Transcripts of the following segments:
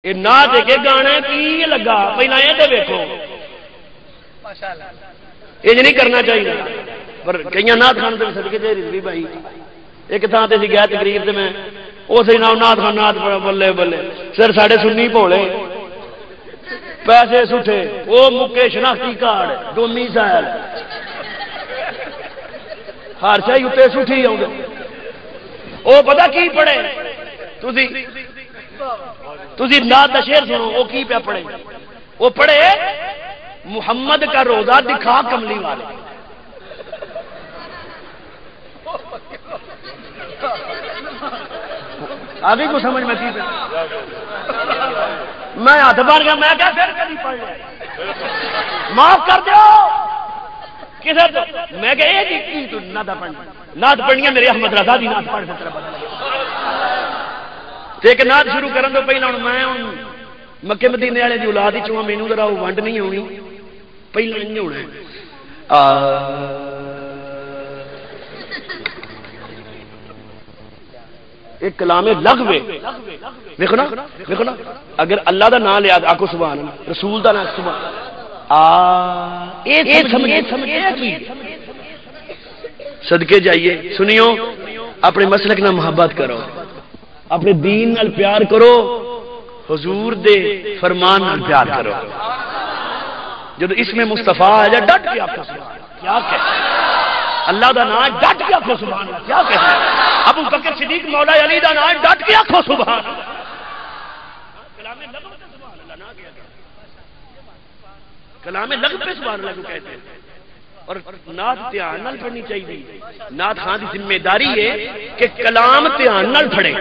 یہ نہ دے کے گانے کی لگا پہلا یہ دیکھو یہ نہیں کرنا چاہیے پر کئی نعت خان تو صدقے دے رہی بھائی ایک تھان سے گیا تقریر سے میں اسی نام نعت خان نعت بلے بلے سر ساڑے سنی بھولے پیسے سٹھے وہ مکے شناختی کارڈ ڈومی سائل ہر شاہی اتنے سٹھی آؤ وہ پتا کی پڑھے تھی نعت کا شعر سنو وہ کی پہ پڑھے وہ پڑھے محمد کا روزہ دکھا کملی والے آگے کو سمجھ میں کی میں ہاتھ بن گیا میں کیا پھر کبھی پڑھ لیا معاف کر دو کسے میں کہ یہ تو نعت پڑھنی نعت پڑھنی ہے میرے احمد رضا دی نعت پڑھ تے ایک نعت شروع کرن تو پہلا میں مکے مدینے والے دی اولاد ہی چوں مینوں ذرا ونڈ نہیں ہونی پہلا نہیں ہونا ایک کلام لغوے دیکھو نا اگر اللہ دا نام لیا آکو سبحان اللہ رسول دا نام سبحان صدقے جائیے سنیو اپنے مسلک نہ محبت کرو اپنے دین نال پیار کرو حضور دے فرمان نال پیار کرو جب اس میں مصطفیٰ آ جائے ڈٹ کے آپ کو کیا کہتے اللہ دا نام ڈٹ کے آخو سبحان اللہ کیا کہتے ہیں ابو بکر صدیق مولا علی دا نام ڈٹ کے آخو سبحان اللہ کلام لغو پہ سبحان اللہ کو کہتے ہیں اور نعت دھیان نال پڑھنی چاہیے نعت خان کی ذمہ داری ہے کہ کلام دھیان نال پڑھے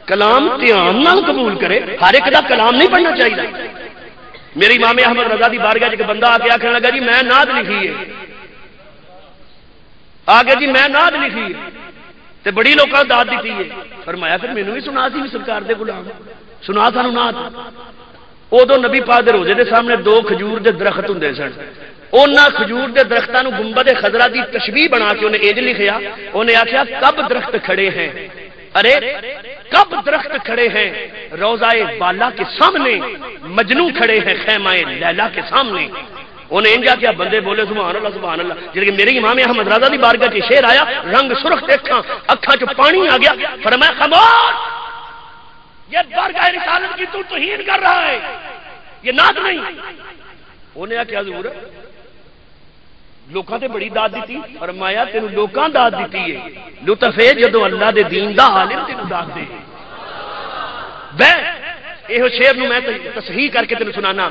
کلام دھیان نال قبول کرے ہر ایک دا کلام نہیں پڑھنا چاہیے میرے امام احمد رضا دی بارگاہ ایک بندہ آ کے آخر لگا جی میں نعت لکھی ہے آگے جی میں نعت لکھی ہے تے بڑی لوکاں داد دیتی ہے فرمایا پھر مینوں بھی سنا سی سرکار دے غلام سنا سانو نعت ادو نبی پاک دے روزے دے سامنے دو کھجور دے درخت ہوندے سن انہاں کھجور دے درختاں نو گنبد خضرا دی تشبیہ بنا کے انہیں اج لکھیا انہیں آکھیا کب درخت کھڑے ہیں ارے کب درخت کھڑے ہیں روضہ بالا کے سامنے مجنو کھڑے ہیں خیمہ لیلا کے سامنے انہیں انجا کیا بندے بولے سبحان اللہ جلکہ میرے امام احمد رضا دی بارگاہ کی شعر آیا رنگ سرخ دیکھاں اکھاں چ پانی آ گیا فرمایا خاموش یہ بارگاہ رسالت کی تو توہین کر رہا ہے یہ نعت نہیں انہیں کیا حضور لوکاں تے بڑی داد دیتی فرمایا تینوں لوکاں داد دیتی ہے لطف ہے جدوں اللہ دے دین دا عالم تینوں داد دے بے یہ شعر نو میں تصحیح کر کے تینوں سنانا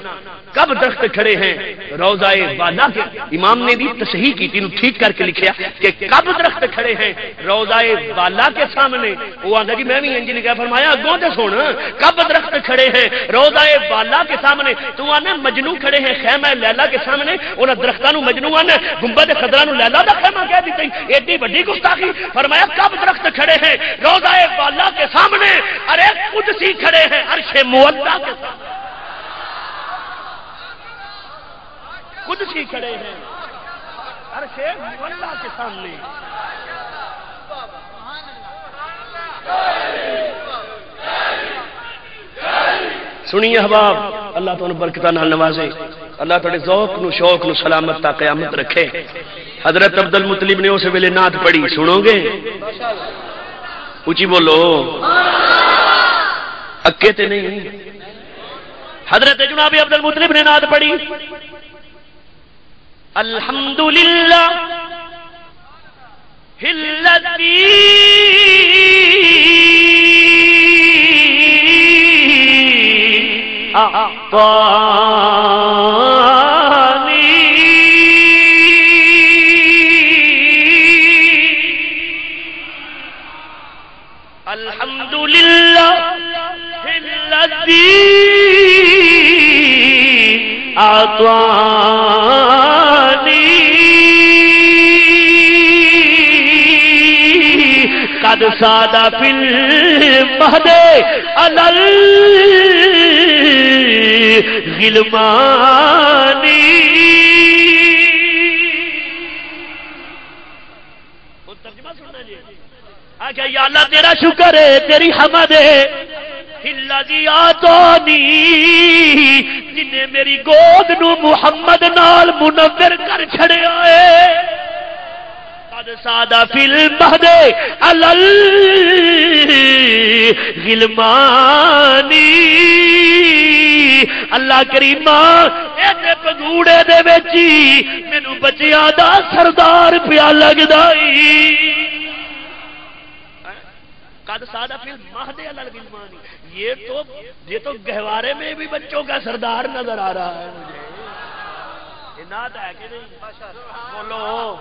کب درخت کھڑے ہیں روضہ بالا کے امام نے بھی تصحیح کی تینوں ٹھیک کر کے لکھیا کہ کب درخت کھڑے ہیں روضہ بالا کے سامنے وہ آندا جی میں بھی انج لکھا فرمایا اگوں تے سن کب درخت کھڑے ہیں روضہ بالا کے سامنے تو آنے مجنو کھڑے ہیں خیمہ لیلا کے سامنے انہاں درختاں نو مجنو آنے گنبد خضرا نو لیلا دا خیمہ کہہ دتی ایڈی بڑی گستاخی فرمایا کب درخت کھڑے ہیں روضہ بالا کے سامنے ارے قدسی کھڑے ہیں عرش مولا کے سامنے قدسی کھڑے ہیں عرش مولا کے سامنے سنیے احباب اللہ تعالیٰ برکتہ نال نوازے اللہ تعالیٰ ذوق نو شوق نو سلامت تا قیامت رکھے حضرت عبد المطلب نے اس ویلے نعت پڑھی سنو گے اونچی بولو اکے تے نہیں حضرت جناب عبد المطلب نے نعت پڑھی الحمدللہ الذی الحمدللہ الذی اعطانی قد ساد فی المہد علی الغلمانی ترجمہ سننا جی اچھا یا اللہ تیرا شکر ہے تیری حمد ہے الذی آتانی جن میری گود نو محمد نال منور کر چھڑیا ہے قد سادہ فی المہد علی الغلمانی اللہ کریمہ ایسے پگوڑے دے وچی مینوں بچیاں دا سردار پیا لگدائی قد سادہ فی المہد علی الغلمانی یہ تو گہوارے میں بھی بچوں کا سردار نظر آ رہا ہے مجھے یہ نعت ہے کہ نہیں بولو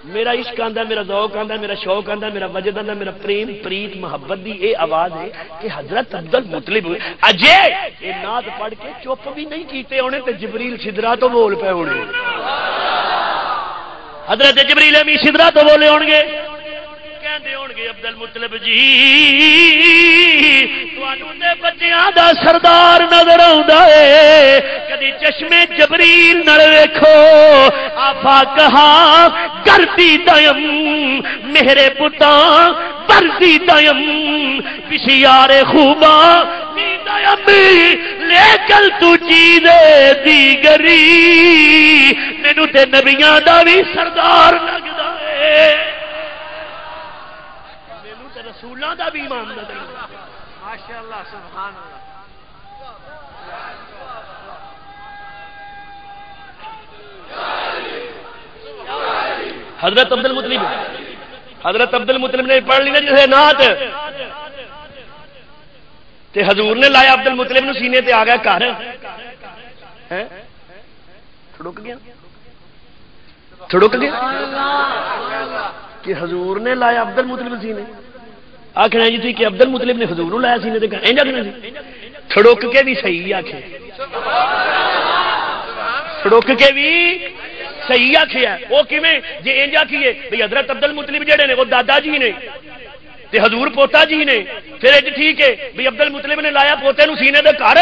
میرا عشق آندا میرا ذوق آندا میرا شوق آندا میرا وجد آندا میرا پریم پریت محبت دی اے آواز ہے کہ حضرت عبد المطلب اجے یہ نعت پڑھ کے چپ بھی نہیں کیتے ہونے تے جبریل سدرا تو بول پے ہونے حضرت جبریل امی سدرا تو بولے ہون گے کہندے ہون گے عبد المطلب جی تانوں تے بچیاں دا سردار نظر آوندا ہے کدی چشمے جبریل نال ویکھو آفا کہا کرتی دیم میرے پتاں برتی دیم بشیار خوبا دیم لیکن تو چیز دیگری مینوں تے نبیاں دا بھی سردار لگدا ہے مینوں تے رسولاں دا بھی امام نظر ماشاءاللہ سبحان اللہ حضرت عبد المطلب نے پڑھ لی نا جسے نعت تے حضور نے لایا عبد المطلب نو سینے تے آ گیا گھر تھڑک گیا کہ حضور نے لایا عبد المطلب سینے آخنا جی تھی کہ عبد المطلب نے حضور نو لایا سینے تے انج آخنا جی تھڑک کے بھی صحیح آخے تھڑک کے بھی صحیح آخیا وہ کیویں جی انج آخیے بھئی حضرت عبد المطلب جڑے نے وہ دادا جی نے تے حضور پوتا جی نے پھر اج ٹھیک ہے بھئی عبد المطلب نے لایا پوتے نو سینے دے گھر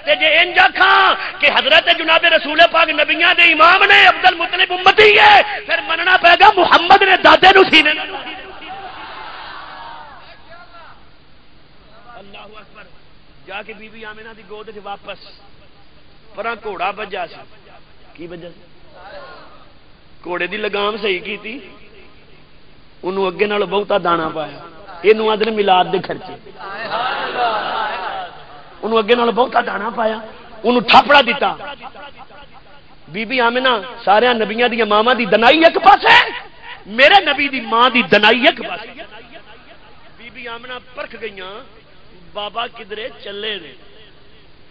تے جے انج آکھاں کہ حضرت جناب رسول پاک نبیاں دے امام نے عبد المطلب امتی ہے پھر مننا پے گا محمد نے دادے نو سینے دے اللہ اکبر جا کے بی بی آمنہ دی گود وچ واپس پراں گھوڑا بجا سی کی وجہ گھوڑے دی لگام صحیح کی انہوں اگے نال بہتا دانا پایا یہ آدھے ملاد دے خرچے انہوں اگے نال بہتا دانا پایا انہوں تھاپڑا دیتا بی بی آمنہ سارے نبیاں دی ماما دی دنائی ایک پاسے میرے نبی دی ماں دی دنائی ایک پاسے بی بی آمنہ پرکھ گئیاں بابا کدرے چلے نے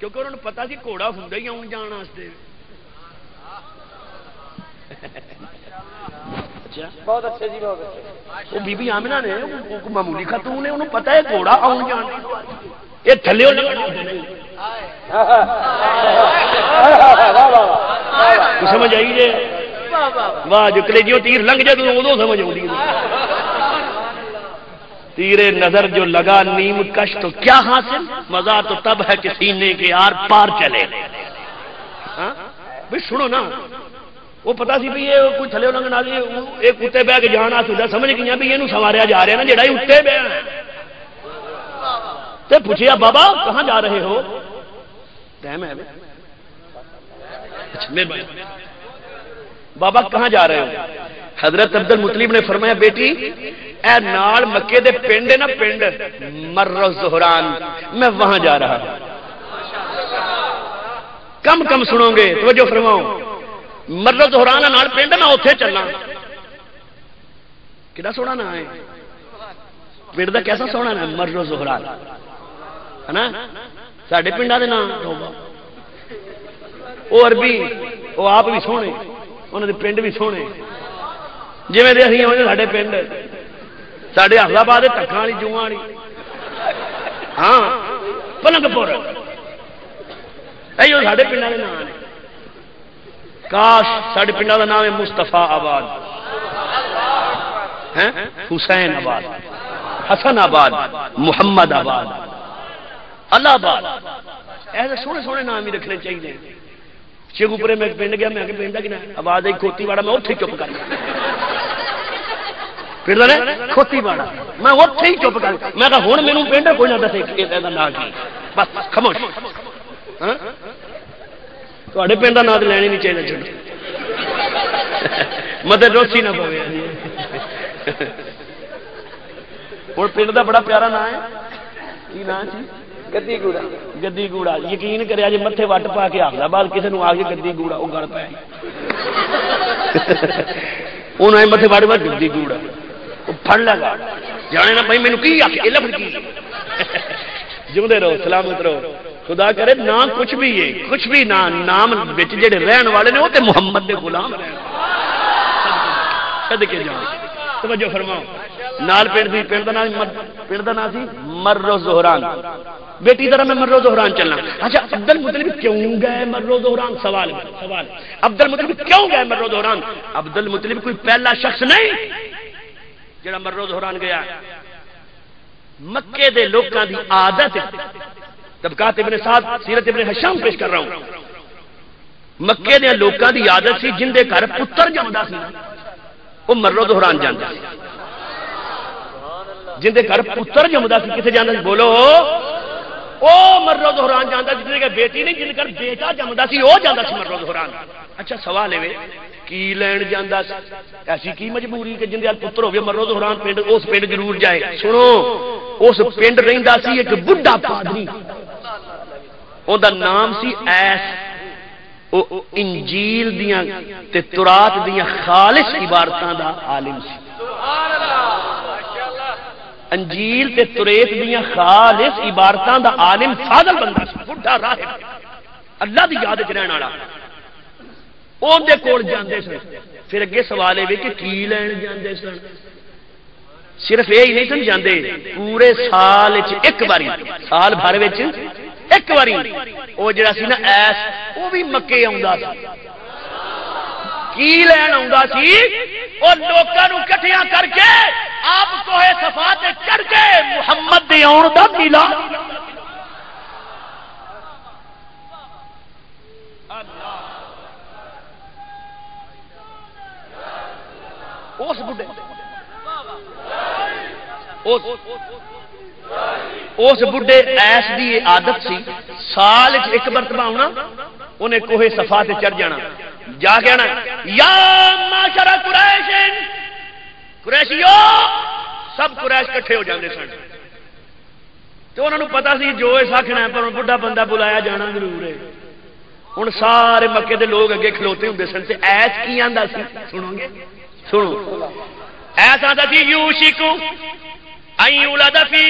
کیونکہ انہوں نے پتا سی گھوڑا ہوندا ہی آن جان واسطے بہت اچھے جی بہت اچھے وہ بی بی آمنہ نے معمولی خاتون نے انہوں پتا ہے گھوڑا آن جان یہ تھلے سمجھ آئی جی واہ جو کلیجیوں تیر لنگ جائے تو ادو سمجھ آؤں تیر نظر جو لگا نیم کش تو کیا حاصل مزہ تو تب ہے کہ سینے کے آر پار چلے بھائی سنو نا وہ پتا سی بھی یہ کوئی تھلے لنگنا سی ایک اتنے بہ کے جانا سوچا سمجھ گئی بھی یہ سواریا جا رہا نا جڑا اتنے بہ تو پوچھیا بابا کہاں جا رہے ہو ٹائم ہے بابا کہاں جا رہے ہو حضرت عبد المطلب نے فرمایا بیٹی اے نال مکے دے پنڈ ہے نا پنڈ مر زہران میں وہاں جا رہا ہوں کم کم سنو گے توجہ فرماؤ مر زہران نال پنڈ میں اوتھے چلنا کیڑا سونا نا ہے پنڈ دا کیسا سونا نا مر زہران ہے نا ساڈے پنڈاں دے نام وہ عربی وہ آپ بھی سونے انہوں دے پنڈ بھی سونے جویں دے اسی ہونے ساڈے پنڈ ساڈے حفظ آباد ٹکاں والی جواں والی ہاں پلنگ پور ایو ساڈے پنڈاں دے نام نے کاش ساڈے پنڈاں دا نام ہے مصطفی آباد ہیں حسین آباد حسن آباد محمد آباد اللہ آباد ایسے سونے سونے نام ہی رکھنے چاہیے شیخوپورے میں پنڈ گیا میں پنڈ کہ آواز آئی کھوتی واڑا میں اتنے چپ کر پنڈ کا کھوتی باڑا میں اتنے ہی چپ کر میں کہا ہوں میرے پنڈ کوئی نہ دسے نام کی بس خاموش تے پنڈ کا نام تو لینا ہی نہیں چاہیے چلو مدد روسی نہ پوے ہوں پنڈ کا بڑا پیارا نام ہے کی نام جی گدی گوڑا گدی گوڑا یقین کرے جی متے وٹ پا کے آخلا بعد کسی نے آ کے گدی گوڑا وہ گل پایا انہوں متے وٹ پا گدی گوڑا وہ پڑ لگا جانے نا بھائی مینو کی آخ لفظ کی جمدے رہو سلامت رہو خدا کرے نام کچھ بھی ہے کچھ بھی نام جڑے رہن والے نے وہ تے محمد دے غلام صدقے جاؤ توجہ فرماؤ نال پنڈ دا نام سی مرو زہران بیٹی طرح میں مرو زہران چلنا اچھا عبد المطلب کیوں گئے مرو زہران سوال عبد المطلب کیوں گئے مرو زہران عبد المطلب کوئی پہلا شخص نہیں جڑا مرو زہران گیا مکے دے لوکاں دی عادت طبقات ابن سعد سیرت ابن ہشام پیش کر رہا ہوں مکے دے لوکاں دی عادت سی جن دے گھر پتر جمدا سی وہ مرو زہران جاندا سی جن دے گھر پتر جمدا سی کتے جاندا سی بولو او مرو زہران جاندا سی جن دے بیٹی نہیں جن گھر بیٹا جمدا سی او جاندا سی مرو زہران اچھا سوال ہے کی لین جاندا سی ایسی کی مجبوری کہ جن دے پتر ہوے مرو زہران پنڈ اس پنڈ ضرور جائے سنو اس پنڈ رہندا سی ایک بڈھا پادری اون دا نام سی ایس او انجیل دیاں تے تورات دیاں خالص عبارتاں دا عالم سی انجیل تے توریت دیاں خالص عبارتاں دا عالم فاضل بندہ سی بڈھا راہب اللہ دی یاد وچ رہن والا اون دے کول جاندے سن پھر اگے سوال ہے کہ کی لین جاندے سن صرف یہ ہی نہیں سن جاندے پورے سال وچ ایک باری سال بھر وچ ایک باری وہ جڑا سی نا ایس وہ بھی مکے آوندا سی کی لین آوندا سی اور لوکاں نوں اکٹھیاں کر کے آپ کوہ صفا تے چڑھ کے محمد دے آون دا ملا اس بڈھے اس بڈھے ایس دی عادت سی سال ایک مرتبہ آنا انہیں کوہ صفا تے چڑھ جانا جا کے آنا یا معاشر قریش قریشیو سب قریش کٹھے ہو جاندے سن تو انہوں نے پتا سی جو اس آخنا ہے پر بڈھا بندہ بلایا جانا ضرور ہے ہن سارے مکے دے لوگ اگے کھلوتے ہوندے سن تے ایس کی آندا سی سنو گے سنو ایسا سی یوشکو این یولد فی